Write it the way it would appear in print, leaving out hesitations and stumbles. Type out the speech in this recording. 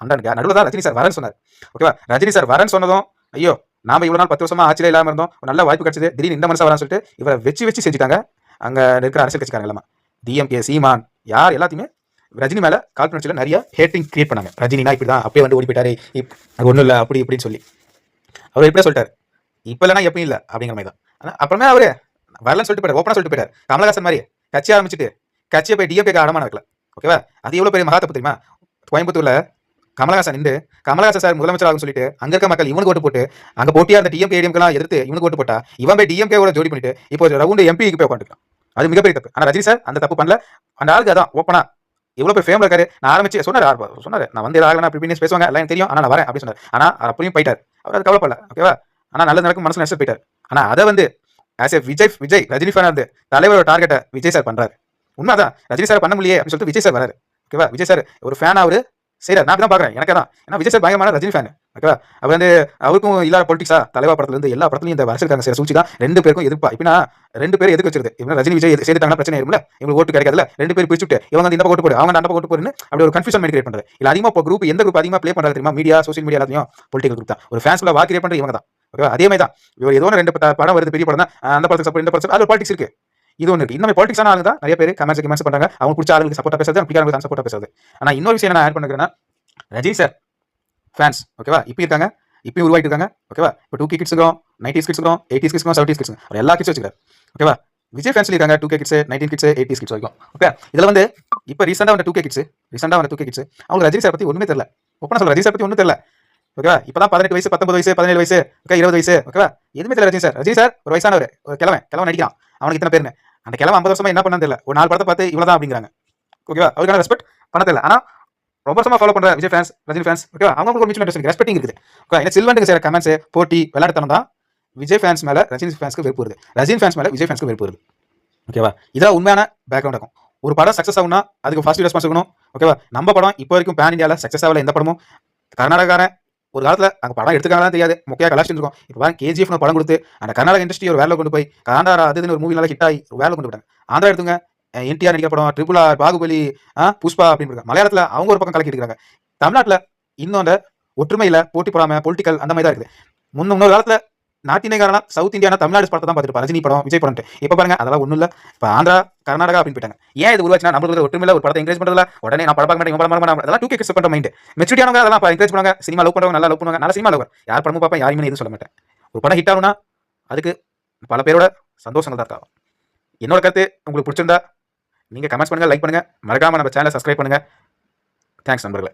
அண்டனுக்கு நடுவில் தான் ரஜினி சார் வரேன்னு சொன்னார். ஓகேவா, ரஜினி சார் வரேன்னு சொன்னதும் ஐயோ நாம இவ்வளவு நாள் 10 வருஷமா ஆட்சியில இல்லாம இருந்தோம், நல்ல வாய்ப்பு கிடைச்சது, திடீர்னு இந்த மனுஷன் வரான்னு சொல்லிட்டு இவரை வச்சு செஞ்சுட்டாங்க அங்க இருக்கிற அரசியல் கட்சிக்காரங்க எல்லாமே. டிஎம்கே சீமான் யார் எல்லாத்தையுமே ரஜினி மேல காழ்ப்புணர்ச்சியில நிறைய ஹேட்டிங் கிரியேட் பண்ணாங்க. ரஜினினா இப்படிதான், அப்பயே வந்து ஓடி போயிட்டாரு, அது ஒன்றும் இல்லை அப்படி இப்படின்னு சொல்லி அவர் எப்படியா சொல்லிட்டாரு, இப்போ இல்லைனா எப்பயும் இல்லை அப்படிங்கிற மாதிரி தான். ஆனால் அப்புறமே அவரு வரலன்னு சொல்லிட்டு போயிட்டார், ஓப்பனாக சொல்லிட்டு போயிட்டார். கமலஹாசன் மாதிரி கட்சி ஆரம்பிச்சுட்டு கட்சியை போய் டிஎம்கே அடமான வைக்கல. ஓகேவா, அது எவ்வளோ பெரிய மகாத்தப்பு தெரியுமா? கோயம்புத்தூர்ல கமலஹாசன் நின்று கமலஹாசன் சார் முதலமைச்சர் ஆகும் சொல்லிட்டு அங்க இருக்க மக்கள் இவனுக்கு ஓட்டு போட்டு அங்க போட்டியா இருந்த டிஎம்கே ஏடிஎம்கெல்லாம் எதிர்த்து இவனுக்கு ஓட்டு போட்டா இவன் போய் டிஎம்கே கூட ஜோடி பண்ணிட்டு இப்போ ரவுண்டு எம்பிக்கு போய் உட்காந்துருக்கான். அது மிகப்பெரிய தப்பு. ஆனா ரஜினி சார் அந்த தப்பு பண்ணல. அந்த ஆளுக்கு அதான் ஓப்பனா எவ்வளவு பேர் ஃபேம்ல இருக்காரு. நான் ஆரம்பிச்சு சொன்னாரு நான் வந்து ஆகலாம் அப்படி பேசுவாங்க எல்லாம் தெரியும், ஆனா நான் வரேன் அப்படின்னு சொன்னார். ஆனா அப்படியும் போயிட்டார், அவர் அது கவலைப்படல. ஓகேவா, ஆனா நல்லது நடக்கும் மனசுல நினைச்சு போயிட்டார். ஆனா அதை வந்து ஆஸ் ஏ விஜய் ரஜினி ஃபேனா இருந்து தலைவரோட டார்கெட்டை விஜய் சார் பண்றாரு. உண்மைதான், ரஜினி சார் பண்ண முடியே அப்படின்னு சொல்லிட்டு விஜய் சார் வராரு. ஓகேவா, விஜய் சார் ஒரு ஃபேனா அவரு சரி நான் தான் பாக்குறேன், எனக்கு தான். ஏன்னா விஜய் சார் பயங்கரமான ரஜினி ஃபேன். ஓகேவா, அவர் வந்து அவருக்கும் இல்லாத பொலிட்டிக்ஸா தலைவா படத்துல இருந்து எல்லா படத்துலையும் இந்த அரசியல்காரங்க செய்யற சூழ்ச்சி தான் ரெண்டு பேருக்கும் எதிர்ப்பா. இப்ப ரெண்டு பேரும் எதுக்கு வச்சிருது, இவங்க ரஜினி விஜய் சேர்த்துட்டாங்கன்னா பிரச்சனை இருக்கும்ல, இவங்களுக்கு ஓட்டு கிடைக்காதுல, ரெண்டு பேரும் பிரிச்சுட்டு இவங்க இந்த பக்கம் ஓட்டு போடு அவங்க அந்த பக்கம் ஓட்டு போடுன்னு அப்படி ஒரு கன்ஃபியூஷன் கிரியேட் பண்றது. இல்ல அதிகமா இப்போ குரூப் எந்த குரூப் அதிகமா ப்ளே பண்றாரு தெரியுமா? மீடியா சோசியல் மீடியா எல்லாத்தையும் பொலிட்டிக்கல் குரூப் தான். ஒரு ஃபேன்ஸ்ல வா கிரியேட் பண்றது இவங்க தான். ஓகேவா, அதே மாதிரி தான் இவர் ஏதோ ரெண்டு படம் வருது பெரிய படம் தான், அந்த படத்துக்கு சப்போர்ட் இந்த படத்துக்கு அது பாலிடிக்ஸ் இருக்கு. இது ஒன்று இருக்கு. இன்னும் பாலிடிக்ஸான ஆளுங்க தான் நிறைய பேர் கமெண்ட்ஸ் பண்றாங்க, அவங்க பிடிச்ச ஆளுங்களுக்கு சப்போர்ட்டா பேசுறது, பிடிக்காதவங்களுக்கு தான் சப்போர்ட்டா பேசுறது. ஆனா இன்னொரு விஷயம் நான் ஆட் பண்ணுறேன்னா ரஜினி சார் ஃபேன்ஸ் ஓகேவா இப்போ இருக்காங்க, இப்பயும் உருவாயிட்டு இருக்காங்க. ஓகேவா, இப்போ 2K கிட்ஸ் இருக்கும், 90s கிட்ஸ் இருக்கும், 80s கிட்ஸ் இருக்கும், 70s கிட்ஸ் அவர் எல்லா கிட்ஸ் வச்சுக்காரு. ஓகேவா, விஜய் ஃபேன்ஸ்ல இருக்காங்க 2K kids, 19 kids, 80s kids வரைக்கும். ஓகே, இதுல வந்து இப்போ ரீசெண்டா வந்த 2K கிட்ஸ் அவங்க ரஜினி சார் பத்தி ஒண்ணுமே தெரியல. ஓப்பனா சொல்ல ரஜினி சார் பத்தி ஒன்றும் தெரியல. ஓகேவா, இப்பதான் 18 வயசு 19 வயசு 17 வயசு ஓகே 20 வயசு ஓகேவா, எதுவுமே தெரியல ரஜினி சார் ஒரு வயசானவர், ஒரு கிழவன் நடிக்கிறான், அவனுக்கு இத்தனை பேருங்க. அந்த கிழவன் 50 வருஷமா என்ன பண்ணான்னு தெரியல, ஒரு 4 படத்தை பார்த்து இவ்வளவுதான் அப்படிங்கிறாங்க. ஓகேவா, அவருக்கான ரெஸ்பெக்ட் பண்ண தெரியல. ஆனா ரொம்ப வருஷமா ஃபாலோ பண்ற விஜய் ஃபேன்ஸ் ரஜினி ஃபேன்ஸ் ஓகேவா, அவங்களுக்கு ஒரு மியூச்சுவல் ரெஸ்பெக்டிங் இருக்குது. ஓகே, ஏன்னா சில்வண்டுக்கு செய்யற கமெண்ட்ஸ் போட்டி விளையாட்டுத்தனம் தான் விஜய் ஃபேன்ஸ் மேல ரஜினி ஃபேன்ஸ்க்கு வெறுப்பு வருது, ரஜினி ஃபேன்ஸ் மேல விஜய் ஃபேன்ஸ்க்கு வெறுப்பு வருது. ஓகேவா, இதெல்லாம் உண்மையான பேக்ரவுண்ட் இருக்கும். ஒரு படம் சக்சஸ் ஆகும்னா அதுக்கு ஃபர்ஸ்ட் ரெஸ்பான்ஸ் இருக்கணும். ஓகேவா, நம்ம படம் இப்போ வரைக்கும் பேன் இந்தியாவில் சக்சஸ் ஆகல எந்த படமும். கர்நாடகாரன் ஒரு காலத்தில் அங்கே படம் எடுத்துக்காங்கலாம் தெரியாது, முக்கிய கலாச்சிட்டு இருக்கும். இப்போ KGF படம் கொடுத்து அந்த கர்நாடக இண்டஸ்ட்ரி ஒரு வேலை கொண்டு போய் காந்தாரா அதுன்னு ஒரு மூவி நல்லா ஹிட் ஆகி ஒரு வேலை கொண்டு போயிட்டாங்க. ஆந்திரா எடுத்துங்க, NTR நடிக்கிற படம் RRR, பாகுபலி, புஷ்பா அப்படின்னு மலையாளத்தில் அவங்க ஒரு பக்கம் கலக்கிட்டு இருக்காங்க. தமிழ்நாட்டில் இன்னும் அந்த ஒற்றுமையில போட்டி போடாம பொலிட்டிக்கல் அந்த மாதிரி தான் இருக்குது. முன்னொரு காலத்தில் நார்த் இந்தியக்காரனா சவுத் இந்தியானா தமிழ்நாடு படத்தை தான் பார்த்துட்டு ரஜினி படம் விஜய் படம். இப்போ பாருங்க அதெல்லாம் ஒன்றும் இல்லை, இப்போ ஆந்திரா கர்நாடகா அப்படின்னு போயிட்டாங்க. ஏன் இது உருவாச்சுன்னா நம்மளுக்கு ஒற்றுமையில ஒரு படத்தை என்கரேஜ் பண்றதுல உடனே நான் படம் பார்க்க மாட்டேன் படம் பண்ண அதெல்லாம் 2K கிட்ஸ் பண்ற மைண்ட் மெச்சூரிட்டியானவங்க அதெல்லாம் என்கரேஜ் பண்ணுவாங்க. சினிமா லவ் பண்ணுவாங்க, நல்லா லவ் பண்ணுவாங்க, நல்ல சினிமா லவ் யார் படமும் பார்ப்பேன், யாருமே எதுவும் சொல்ல மாட்டேன். ஒரு படம் ஹிட் ஆகும்னா அதுக்கு பல பேரோட சந்தோஷங்கள் தான் இருக்கும். என்னோட கருத்து உங்களுக்கு பிடிச்சிருந்தா நீங்க கமெண்ட்ஸ் பண்ணுங்க, லைக் பண்ணுங்க, மறக்காம நம்ம சேனலை சப்ஸ்கிரைப் பண்ணுங்க. தேங்க்ஸ் நண்பர்களே.